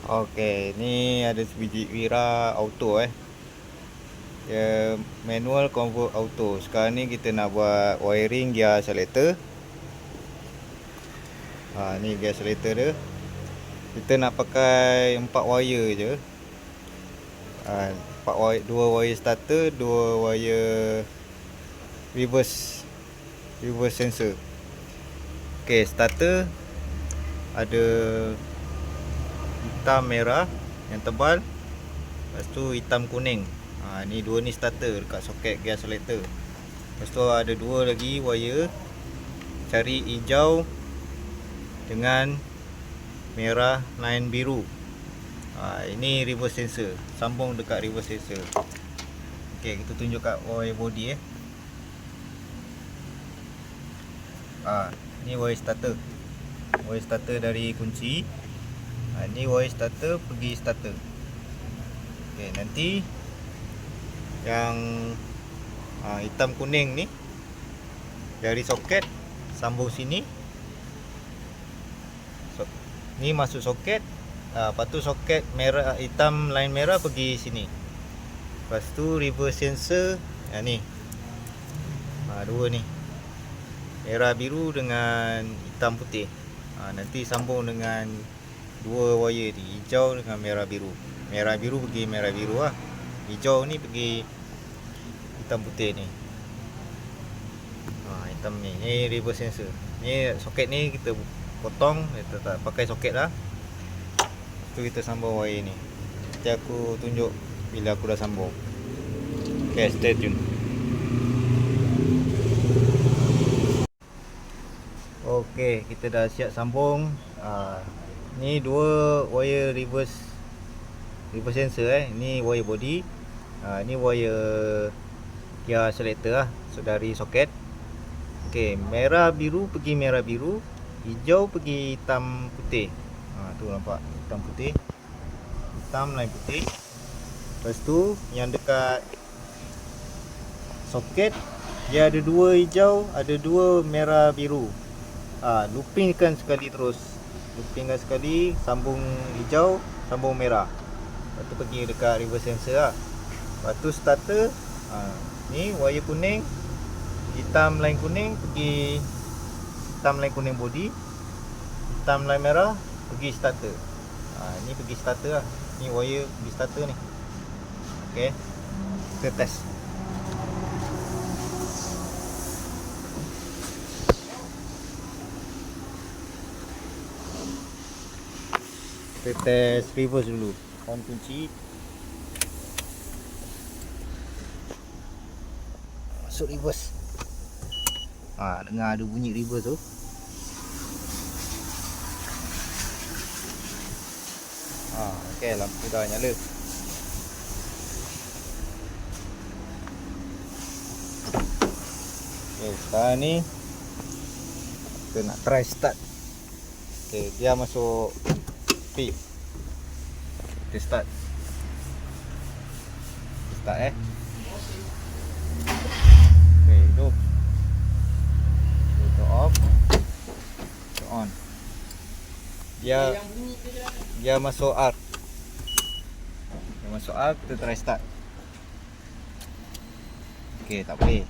Okey, ni ada sebiji Wira auto Dia manual convert auto. Sekarang ni kita nak buat wiring gear selector. Ni gear selector dia. Kita nak pakai 4 wire je. 2 wire starter, 2 wire reverse sensor. Okey, starter ada hitam merah yang tebal, lepas tu hitam kuning. Ni dua ni starter dekat soket gear selector. Lepas tu ada 2 lagi wire, cari hijau dengan merah line biru. Ini reverse sensor, sambung dekat reverse sensor. Okey, kita tunjuk kat wire body ni wire starter. Wire starter dari kunci. Ni wire starter pergi starter. Okey, nanti yang hitam kuning ni dari soket sambung sini. Ni masuk soket. Lepas tu soket merah, hitam line merah pergi sini. Lepas tu reverse sensor ni. Dua ni, merah biru dengan hitam putih. Nanti sambung dengan 2 wire ni, hijau dengan merah biru. Merah biru pergi merah biru hijau ni pergi hitam putih ni. Hitam ni reverse sensor. Ni soket ni kita potong, kita tak pakai soket lah. Lepas tu kita sambung wire ni. Nanti aku tunjuk bila aku dah sambung. Okay, stay tune. Okey, kita dah siap sambung. Ni 2 wire reverse sensor Ni wire body. Ni wire gear selector So dari soket. Okey, merah biru pergi merah biru, hijau pergi hitam putih. Tu nampak hitam putih, hitam line putih. Lepas tu yang dekat soket dia ada 2 hijau, ada 2 merah biru. Loopingkan sekali terus. Loopingkan sekali, sambung hijau, sambung merah. Lepas tu pergi dekat reverse sensor Lepas tu starter. Ni wire kuning, hitam line kuning pergi hitam line kuning body, hitam line merah pergi starter. Ni pergi starter Ni wire pergi starter ni. Okey, kita test. Kita test reverse dulu. On kunci, masuk reverse. Dengar ada bunyi reverse tu. Okey, lampu dah nyala. Okey, sekarang ni kita nak try start. Okey, dia masuk P. Kita start. Okey, hidup. Kita off. Kita on. Dia masuk arc. Dia masuk arc, kita try start. Okey, tak boleh.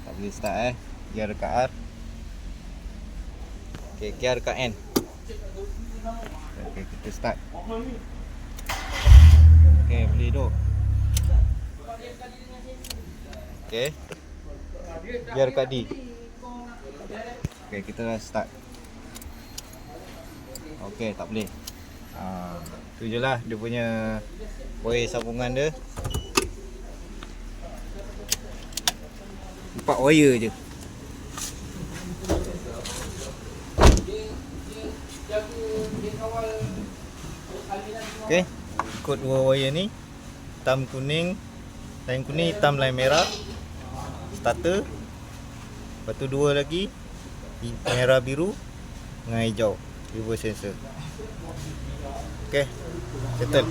Tak boleh start Gear dekat arc. Okey, gear dekat N. Okey, kita start. Okey, boleh hidup. Okey, gear dekat D. Okey, kita dah start. Okey, tak boleh. Tu je lah dia punya wire sambungan dia. 4 wire je. Okey, ikut 2 wire ni, hitam kuning, line kuning, hitam line merah, starter. Lepas tu 2 lagi, merah biru dengan hijau, reverse sensor. Okey, settle.